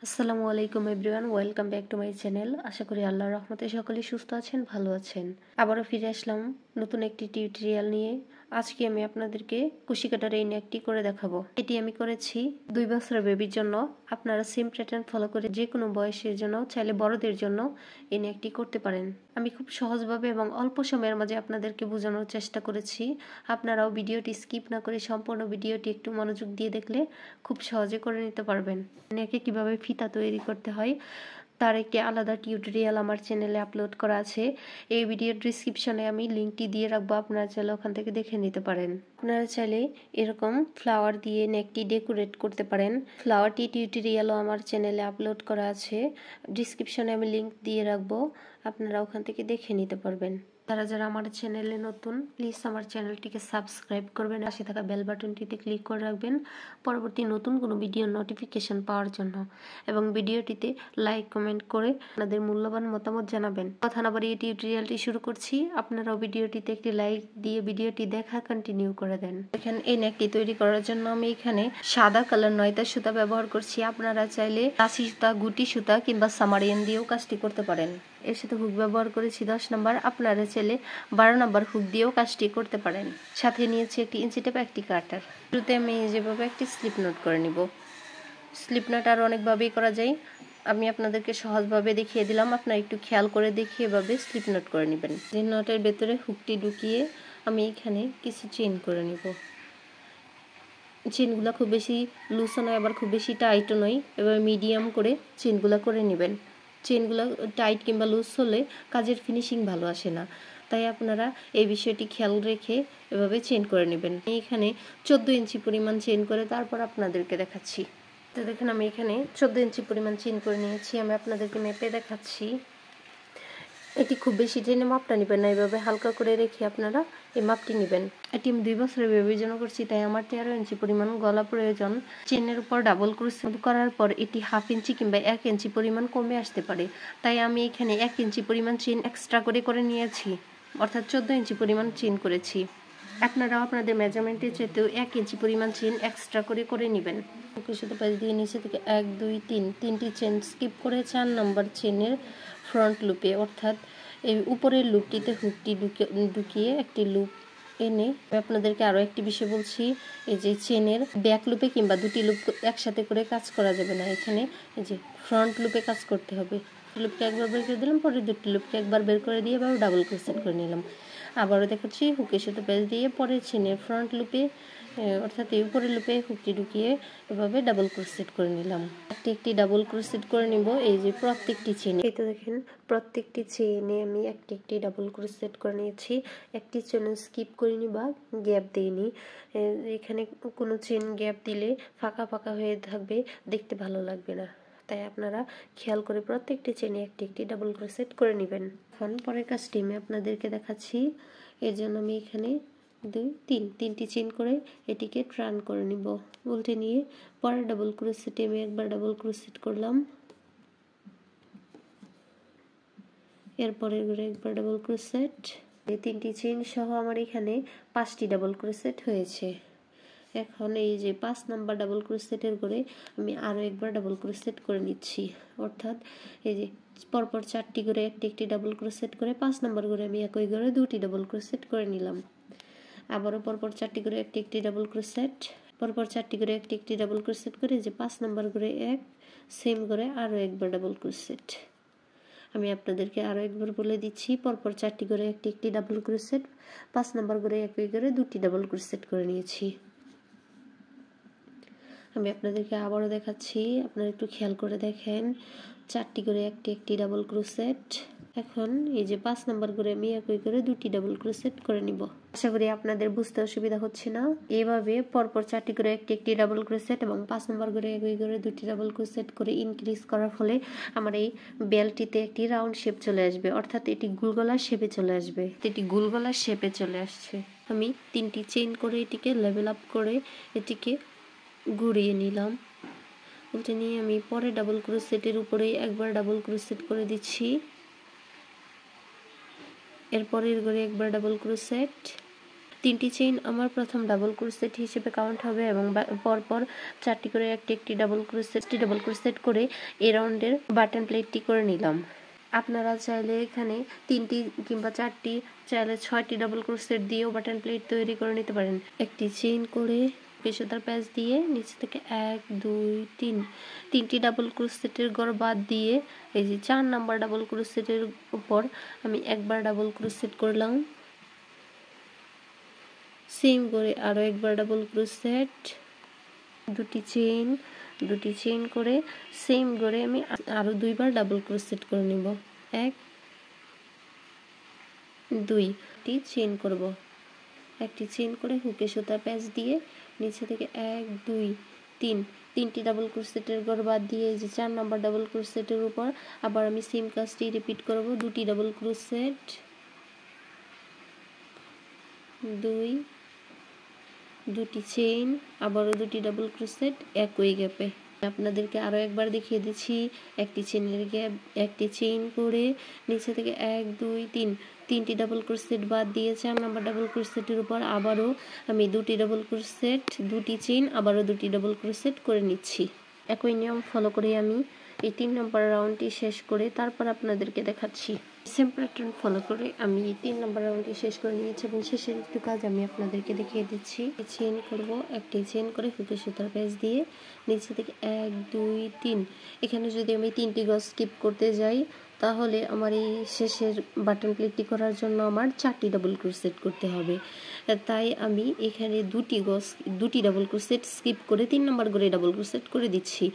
আসসালামু আলাইকুম everyone, welcome back to my channel. আশা করি আল্লাহর রহমতে সকলেই সুস্থ আছেন, ভালো আছেন। আবারও ফিরে আসলাম নতুন একটি টিউটোরিয়াল নিয়ে। আজকে আমি আপনাদেরকে কুশি কাটার এই নেকটি করে দেখাবো। এটি আমি করেছি 2 বছরের বেবির জন্য। আপনারা সেম প্যাটার্ন ফলো করে যে কোনো বয়সের জন্য, চাইলে বড়দের জন্য এই নেকটি করতে পারেন। আমি খুব সহজভাবে এবং অল্প সময়ের মাঝে আপনাদেরকে বোঝানোর চেষ্টা করেছি। আপনারাও ভিডিওটি স্কিপ না করে সম্পূর্ণ ভিডিওটি একটু মনোযোগ দিয়ে দেখলে খুব সহজে করে নিতে পারবেন। নেকে কিভাবে ফিতা তৈরি করতে হয় তার একটি আলাদা টিউটোরিয়াল আমার চ্যানেলে আপলোড করা আছে। এই ভিডিওর ডিসক্রিপশনে আমি লিঙ্কটি দিয়ে রাখবো, আপনারা চাইলে ওখান থেকে দেখে নিতে পারেন। আপনারা চাইলে এরকম ফ্লাওয়ার দিয়ে নেকটি ডেকোরেট করতে পারেন। ফ্লাওয়ারটি টিউটোরিয়ালও আমার চ্যানেলে আপলোড করা আছে, ডিসক্রিপশনে আমি লিঙ্ক দিয়ে রাখবো, আপনারা ওখান থেকে দেখে নিতে পারবেন। যারা যারা আমার চ্যানেলে নতুন, প্লিজ আমার চ্যানেলটিকে সাবস্ক্রাইব করবেন, পাশে থাকা বেল বাটনটিতে ক্লিক করে রাখবেন পরবর্তী নতুন কোনো ভিডিওর নোটিফিকেশন পাওয়ার জন্য, এবং ভিডিওটিতে লাইক কমেন্ট করে আপনাদের মূল্যবান মতামত জানাবেন। কথা না বাড়িয়ে টিউটোরিয়ালটি শুরু করছি। আপনারাও ভিডিওটিতে একটি লাইক দিয়ে ভিডিওটি দেখা কন্টিনিউ করে দেন। এখানে এই নেকটি তৈরি করার জন্য আমি এখানে সাদা কালার 9টা সুতা ব্যবহার করছি। আপনারা চাইলে কাশি সুতা, গুটি সুতা কিংবা সামারিয়ান দিয়েও কাজটি করতে পারেন। এর সাথে হুক ব্যবহার করেছি 10 নম্বর। আপনারা চাইলে 12 নম্বর হুক দিয়েও কাজটি করতে পারেন। সাথে নিয়েছি একটি ইঞ্চি টেপ, একটি কাটার। শুরুতে আমি যেভাবে একটি স্লিপ নোট করে নিব। স্লিপ নোট আর অনেকভাবেই করা যায়, আমি আপনাদেরকে সহজভাবে দেখিয়ে দিলাম। আপনারা একটু খেয়াল করে দেখিয়ে এভাবে স্লিপ নোট করে নেবেন। যে নোটের ভেতরে হুকটি ঢুকিয়ে আমি এখানে কিছু চেইন করে নিব। চেনগুলো খুব বেশি লুজও নয়, আবার খুব বেশি টাইটও নয়, এবার মিডিয়াম করে চেনগুলো করে নেবেন। চেনগুলো টাইট কিংবা লুজ হলে কাজের ফিনিশিং ভালো আসে না, তাই আপনারা এই বিষয়টি খেয়াল রেখে এভাবে চেন করে নেবেন। এখানে 14 ইঞ্চি পরিমাণ চেন করে তারপর আপনাদেরকে দেখাচ্ছি। তো দেখুন আমি এখানে 14 ইঞ্চি পরিমাণ চেন করে নিয়েছি। আমি আপনাদেরকে মেপে দেখাচ্ছি। এটি খুব বেশি টেনে মাপটা নেবেন না, এভাবে হালকা করে রেখে আপনারা এই মাপটি নেবেন। এটি আমি 2 বছরের বেবির জন্য করছি, তাই আমার 13 ইঞ্চি পরিমাণ গলা প্রয়োজন। চেনের উপর ডাবল ক্রোশ করার পর এটি 1/2 ইঞ্চি কিংবা 1 ইঞ্চি পরিমাণ কমে আসতে পারে, তাই আমি এখানে 1 ইঞ্চি পরিমাণ চেন এক্সট্রা করে নিয়েছি, অর্থাৎ 14 ইঞ্চি পরিমাণ চেন করেছি। আপনারাও আপনাদের মেজারমেন্টের চেয়েতেও 1 ইঞ্চি পরিমাণ চেন এক্সট্রা করে নেবেন। ওকে, সাথে পাশ দিয়ে নিচে থেকে 1 2 3 তিনটি চেন স্কিপ করে 4 নম্বর চেনের ফ্রন্ট লুপে, অর্থাৎ এই উপরের লুপটিতে হুকটি ঢুকিয়ে একটি লুপ এনে, আপনাদেরকে আরও একটি বিষয় বলছি, এই যে চেনের ব্যাক লুপে কিংবা দুটি লুপ একসাথে করে কাজ করা যাবে না। এখানে এই যে ফ্রন্ট লুপে কাজ করতে হবে। লুপকে একবার বের করে দিলাম, পরে দুটি লুপকে একবার বের করে দিয়ে আবার ডাবল ক্রোশেট করে নিলাম। আবারও দেখাচ্ছি, হুকের সাথে পেঁচ দিয়ে পরে চেনের ফ্রন্ট লুপে, অর্থাৎ এই উপরের লুপে হুকটি ঢুকিয়ে এভাবে ডাবল ক্রোশেট করে নিলাম। একটি ডাবল ক্রোশেট করে নিব এই যে প্রত্যেকটি চেনে। এই তো দেখেন প্রত্যেকটি চেনে আমি একটি ডাবল ক্রোশেট করে নিয়েছি। একটি চেন স্কিপ করিনি বা গ্যাপ দিইনি। এখানে কোনো চেন গ্যাপ দিলে ফাঁকা ফাঁকা হয়ে থাকবে, দেখতে ভালো লাগবে না, তাই আপনারা খেয়াল করে প্রত্যেকটি চেনে একটি ডাবল ক্রোশেট করে নেবেন। এখন পরের কাজটি আমি আপনাদেরকে দেখাচ্ছি। এর জন্য আমি এখানে 2 3 তিনটি চেন করে এটিকে টার্ন করে নিব। উল্টে নিয়ে পরের ডাবল ক্রোশেটে আমি একবার ডাবল ক্রোশেট করলাম, এরপরের ঘরে একবার ডাবল ক্রোশেট। এই 3টি চেন সহ আমার এখানে 5টি ডাবল ক্রোশেট হয়েছে। এখন এই যে 5 নাম্বার ডাবল ক্রোশেটের ঘরে আমি আরও একবার ডাবল ক্রোশেট করে নিচ্ছি, অর্থাৎ এই যে পরপর 4টি করে একটি ডাবল ক্রোশেট করে 5 নাম্বার ঘরে আমি একই ঘরে 2টি ডাবল ক্রোশেট করে নিলাম। আবারও পরপর 4টি করে একটি ডাবল ক্রোশেট, পরপর 4টি করে একটি ডাবল ক্রোশেট করে যে 5 নাম্বার ঘরে এক, সেম করে আরও একবার ডাবল ক্রোশেট। আমি আপনাদেরকে আরও একবার বলে দিচ্ছি, পরপর 4টি করে একটি ডাবল ক্রোশেট, 5 নাম্বার ঘরে একই ঘরে 2টি ডাবল ক্রোশেট করে নিয়েছি। আমি আপনাদেরকে আবারও দেখাচ্ছি, আপনারা একটু খেয়াল করে দেখেন। 4টি করে একটি ডাবল ক্রোশেট। এখন এই যে 5 নাম্বার করে আমি একই করে 2টি ডাবল ক্রোশেট করে নিব। আশা করি আপনাদের বুঝতে অসুবিধা হচ্ছে না। এইভাবে পরপর 4টি করে একটি ডাবল ক্রোশেট এবং 5 নাম্বার করে একই করে 2টি ডাবল ক্রোশেট করে ইনক্রিজ করার ফলে আমার এই বেলটিতে একটি রাউন্ড শেপ চলে আসবে, অর্থাৎ এটি গোলগলার শেপে চলে আসবে। এটি গোলগলার শেপে চলে আসছে। আমি 3টি চেইন করে এটিকে লেভেল আপ করে এটিকে ঘুরিয়ে নিলাম। উল্টে নিয়ে আমি পরে ডাবল ক্রোশেটের উপরে একবার ডাবল ক্রোশেট করে দিচ্ছি, এরপরের ঘরে একবার ডাবল ক্রোশেট, 3টি চেইন আমার প্রথম ডাবল ক্রোশেট হিসেবে কাউন্ট হবে এবং পরপর 4টি করে একটি ডাবল ক্রোশেট করে এই রাউন্ডের বাটন প্লেটটি করে নিলাম। আপনারা চাইলে এখানে 3টি কিংবা 4টি, চাইলে 6টি ডাবল ক্রোশেট দিয়েও বাটন প্লেট তৈরি করে নিতে পারেন। একটি চেইন করে সুতার প্যাচ দিয়ে নিচে থেকে 1 2 3 3টি ডাবল ক্রোশেটের গড় বাদ দিয়ে এই যে 4 নাম্বার ডাবল ক্রোশেটের উপর আমি একবার ডাবল ক্রোশেট করলাম, সেম করে আরো একবার ডাবল ক্রোশেট, দুটি চেইন করে সেম করে আমি আরো দুইবার ডাবল ক্রোশেট করে নিব। 1 2টি চেইন করব, একটি চেইন করে হুকে সুতা প্যাচ দিয়ে নিচে থেকে 1 2 3 3টি ডাবল ক্রোশেটের গড় বাদ দিয়ে এই যে 4 নাম্বার ডাবল ক্রোশেটের উপর আবার আমি সেম কাজটি রিপিট করব। দুটি ডাবল ক্রোশেট, 2টি চেইন, আবারও 2টি ডাবল ক্রোশেট একই গ্যাপে। আপনাদেরকে আরো একবার দেখিয়ে দিচ্ছি। একটি চেইনের গ্যাপ, একটি চেইন করে নিচে থেকে 1 2 3 3টি ডাবল ক্রোশেট বাদ দিয়ে 4 নাম্বার ডাবল ক্রোশেটের উপর আবারও আমি 2টি ডাবল ক্রোশেট, 2টি চেইন, আবারও 2টি ডাবল ক্রোশেট করে নিচ্ছি। একই নিয়ম ফলো করে আমি এই 3 নম্বর রাউন্ডটি শেষ করে তারপর আপনাদেরকে দেখাচ্ছি। সেম প্যাটার্ন ফলো করে আমি 3 নম্বর রাউন্ডটি শেষ করে নিয়েছি এবং শেষের একটু কাজ আমি আপনাদেরকে দেখিয়ে দিচ্ছি। চেইন করব, একটি চেইন করে হুকে সুতার প্যাচ দিয়ে নিচে থেকে 1 2 3 এখানে যদি আমি 3টি গজ স্কিপ করতে যাই তাহলে আমার এই শেষের বাটন প্লেটটি করার জন্য আমার 4টি ডাবল ক্রোশেট করতে হবে। তাই আমি এখানে 2টি ডাবল ক্রোশেট স্কিপ করে 3 নম্বর করে ডাবল ক্রোশেট করে দিচ্ছি।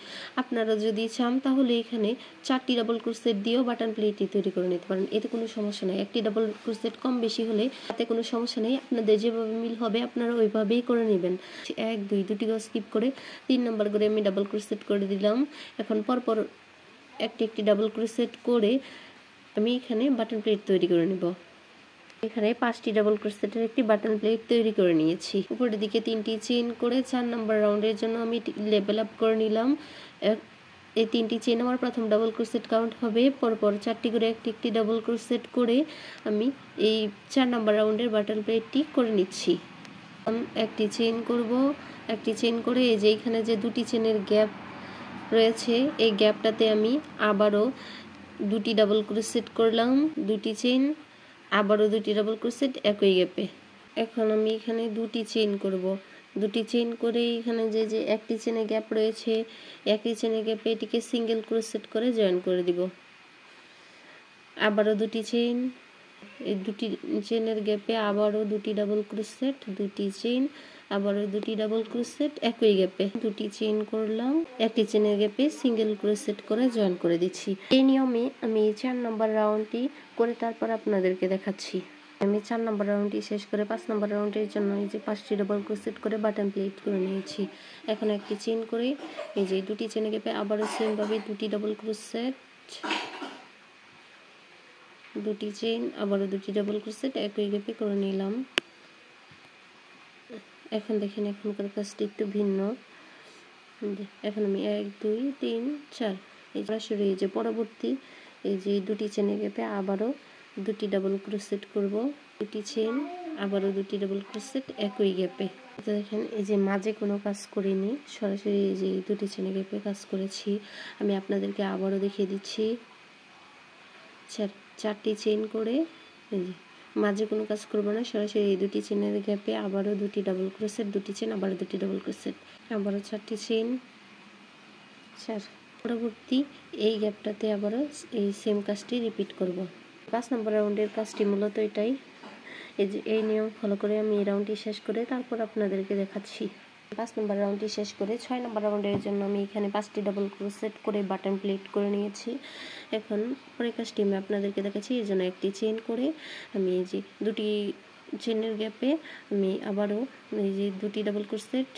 আপনারা যদি চান তাহলে এখানে 4টি ডাবল ক্রোশেট দিয়েও বাটন প্লেটটি তৈরি করে নিতে পারেন, এতে কোনো সমস্যা নেই। একটি ডাবল ক্রোশেট কম বেশি হলে তাতে কোনো সমস্যা নেই, আপনাদের যেভাবে মিল হবে আপনারা ওইভাবেই করে নেবেন। 1 2 2টি গজ স্কিপ করে 3 নম্বর করে আমি ডাবল ক্রোশেট করে দিলাম। এখন পরপর একটি ডাবল ক্রোশেট করে আমি এখানে বাটন প্লেট তৈরি করে নেব। এখানে 5টি ডাবল ক্রোশেটের একটি বাটন প্লেট তৈরি করে নিয়েছি। উপরের দিকে 3টি চেইন করে 4 নম্বর রাউন্ডের জন্য আমি লেভেল আপ করে নিলাম। এই 3টি চেইন আমার প্রথম ডাবল ক্রোশেট কাউন্ট হবে। পরপর 4টি করে একটি ডাবল ক্রোশেট করে আমি এই 4 নম্বর রাউন্ডের বাটন প্লেটটি করে নিচ্ছি। একটি চেইন করব, একটি চেইন করে এই যে এখানে যে 2টি চেইনের গ্যাপ রয়েছে এই গ্যাপটাতে আমি আবারও 2টি ডাবল ক্রোশেট করলাম, 2টি চেইন, আবারও 2টি ডাবল ক্রোশেট একই গ্যাপে। এখন আমি এখানে 2টি চেইন করব, 2টি চেইন করে এখানে যে একটি চেইনে গ্যাপ রয়েছে একটি চেইনের গ্যাপে এটিকে সিঙ্গেল ক্রোশেট করে জয়েন করে দিব। আবারও 2টি চেইন, এই 2টি চেইনের গ্যাপে আবারও 2টি ডাবল ক্রোশেট, 2টি চেইন, আবারও 2টি ডাবল ক্রোশেট একই গ্যাপে 2টি চেইন করলাম, একটি চেইনের গ্যাপে সিঙ্গেল ক্রোশেট করে জয়েন করে দিচ্ছি। এই নিয়মে আমি 4 নম্বর রাউন্ডটি করে তারপর আপনাদেরকে দেখাচ্ছি। আমি 4 নম্বর রাউন্ডটি শেষ করে 5 নম্বর রাউন্ডের জন্য এই যে 5টি ডাবল ক্রোশেট করে বাটন প্লেট করে নিয়েছি। এখন একটি চেইন করে এই যে 2টি চেইনের গ্যাপে আবারও সেম ভাবে 2টি ডাবল ক্রোশেট, 2টি চেইন, আবারও 2টি ডাবল ক্রোশেট একই গ্যাপে করে নিলাম। এখন দেখেন এখনকার কাজটি একটু ভিন্ন। এখন আমি 1 2 3 4 এই সরাসরি এই যে পরবর্তী এই যে 2টি চেইনের গ্যাপে আবারও 2টি ডাবল ক্রোশেট করব, 2টি চেইন, আবারও 2টি ডাবল ক্রোশেট একই গ্যাপে। দেখেন এই যে মাঝে কোনো কাজ করিনি, সরাসরি এই যে 2টি চেইনের গ্যাপে কাজ করেছি। আমি আপনাদেরকে আবারও দেখিয়ে দিচ্ছি। 4টি চেইন করে এই যে মাঝে কোনো কাজ করব না, সরাসরি এই 2টি চেইনের গ্যাপে আবারও 2টি ডাবল ক্রোশেট, 2টি চেইন, আবারও 2টি ডাবল ক্রোশেট, আবারও 4টি চেইন, 4। পরবর্তী এই গ্যাপটাতে আবারও এই সেম কাজটি রিপিট করব। 5 নম্বর রাউন্ডের কাজটি মূলত এটাই। এই নিয়ম ফলো করে আমি এই রাউন্ডটি শেষ করে তারপর আপনাদেরকে দেখাচ্ছি। 5 নম্বর রাউন্ডটি শেষ করে 6 নম্বর রাউন্ডের জন্য আমি এখানে 5টি ডাবল ক্রোশেট করে বাটন প্লেট করে নিয়েছি। এখন পরের কাজটি আমি আপনাদেরকে দেখাচ্ছি। এর জন্য একটি চেইন করে আমি এই যে 2টি চেইনের গ্যাপে আমি আবারও এই যে 2টি ডাবল ক্রোশেট,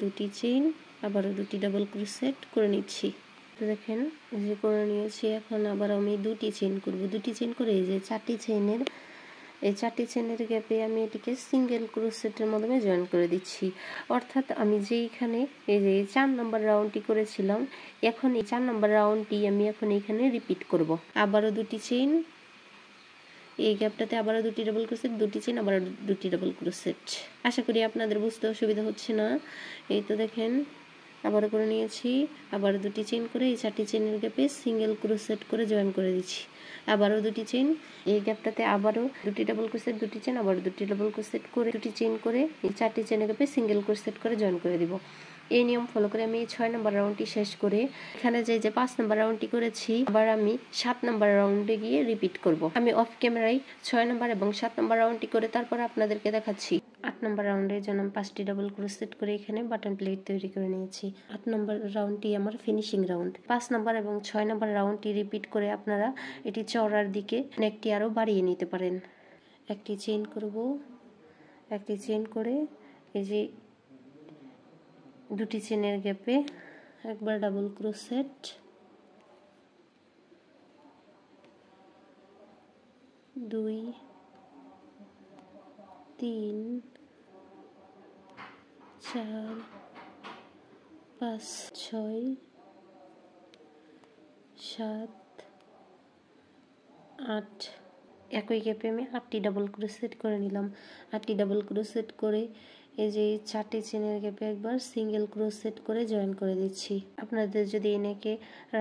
2টি চেইন, আবারও 2টি ডাবল ক্রোশেট করে নিচ্ছি। দেখেন এই যে করে নিয়েছি। এখন আবার আমি 2টি চেইন করব, 2টি চেইন করে এই যে 4টি চেইনের গ্যাপে আমি এটিকে সিঙ্গেল ক্রোশেটের মাধ্যমে জয়েন করে দিচ্ছি। অর্থাৎ আমি যেইখানে এই যে 4 নম্বর রাউন্ডটি করেছিলাম এখন এই 4 নম্বর রাউন্ডটি আমি এখন এখানে রিপিট করব। আবারও 2টি চেইন, এই গ্যাপটাতে আবারও দুটি ডাবল ক্রোশেট, দুটি চেন, আবারও দুটি ডাবল ক্রোশেট। আশা করি আপনাদের বুঝতে অসুবিধা হচ্ছে না। এই তো দেখেন আবারও করে নিয়েছি, আবার দুটি চেন করে এই 4টি চেনের গ্যাপে সিঙ্গেল ক্রোশেট করে জয়েন করে দিচ্ছি। আবারও দুটি চেন, এই গ্যাপটাতে আবারও দুটি ডাবল ক্রোশেট, দুটি চেন, আবারও দুটি ডাবল ক্রোশেট করে দুটি চেন করে এই 4টি চেনের গ্যাপে সিঙ্গেল ক্রোশেট করে জয়েন করে দিব। এই নিয়ম ফলো করে আমি 6 নম্বর রাউন্ডটি শেষ করে এখানে যে 5 নম্বর রাউন্ডটি করেছি আবার আমি 7 নম্বর রাউন্ডে গিয়ে রিপিট করব। আমি অফ ক্যামেরায় 6 নম্বর এবং 7 নম্বর রাউন্ডটি করে তারপর আপনাদেরকে দেখাচ্ছি। 8 নম্বর রাউন্ডের জন্য 5টি ডাবল ক্রোশেট করে এখানে বাটন প্লেট তৈরি করে নিয়েছি। 8 নম্বর রাউন্ডটি আমার ফিনিশিং রাউন্ড। 5 নম্বর এবং 6 নম্বর রাউন্ডটি রিপিট করে আপনারা এটি চওড়ার দিকে নেকটি আরও বাড়িয়ে নিতে পারেন। একটি চেইন করব, একটি চেইন করে এই যে দুটি চেনের গ্যাপে একবার ডাবল ক্রোশেট, 2 3 4 5 6 7 8 একই গ্যাপে আমি 8টি ডাবল ক্রোশেট করে নিলাম। 8টি ডাবল ক্রোশেট করে এই যে 4টি চেনের গ্যাপে একবার সিঙ্গেল ক্রোশেট করে জয়েন করে দিচ্ছি। আপনাদের যদি এনেকে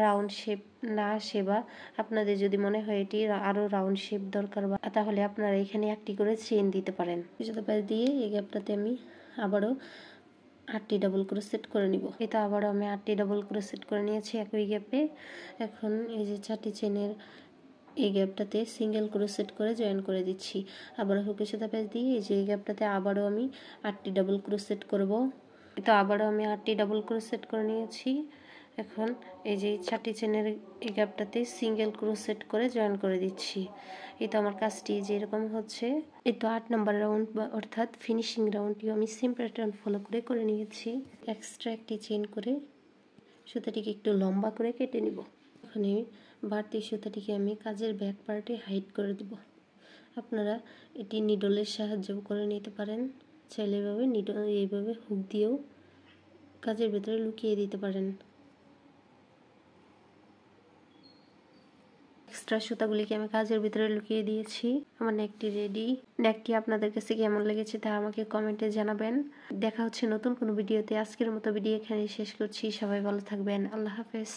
রাউন্ড শেপ না আসে বা আপনাদের যদি মনে হয় এটি আরও রাউন্ড শেপ দরকার বা তাহলে আপনারা এখানে একটি করে চেন দিতে পারেন। দিয়ে এই গ্যাপটাতে আমি আবারও 8টি ডাবল ক্রোশেট করে নিব। এটা আবারও আমি 8টি ডাবল ক্রোশেট করে নিয়েছি একই গ্যাপে। এখন এই যে 4টি চেনের এই গ্যাপটাতে সিঙ্গেল ক্রোশেট করে জয়েন করে দিচ্ছি। আবারও হুকের সাথে প্যাচ দিয়ে এই যে এই গ্যাপটাতে আবারও আমি 8টি ডাবল ক্রোশেট করব। তো আবারও আমি 8টি ডাবল ক্রোশেট করে নিয়েছি। এখন এই যে 4টি চেনের এই গ্যাপটাতে সিঙ্গেল ক্রোশেট করে জয়েন করে দিচ্ছি। এই তো আমার কাজটি যেরকম হচ্ছে। এই তো 8 নম্বর রাউন্ড বা অর্থাৎ ফিনিশিং রাউন্ডটিও আমি সেম প্যাটার্ন ফলো করে নিয়েছি। এক্সট্রা একটি চেন করে সুতাটিকে একটু লম্বা করে কেটে নিব। এখানে বাড়তি সুতাটিকে আমি কাজের ব্যাক পার্টে হাইড করে দিব। আপনারা এটি নিডলের সাহায্য করে নিতে পারেন, চাইলে এভাবে নিডল এইভাবে হুক দিয়েও কাজের ভেতরে লুকিয়ে দিতে পারেন। এক্সট্রা সুতাগুলিকে আমি কাজের ভিতরে লুকিয়ে দিয়েছি। আমার নেকটি রেডি। নেকটি আপনাদের কাছে কেমন লেগেছে তা আমাকে কমেন্টে জানাবেন। দেখা হচ্ছে নতুন কোনো ভিডিওতে। আজকের মতো ভিডিও এখানেই শেষ করছি। সবাই ভালো থাকবেন। আল্লাহ হাফেজ।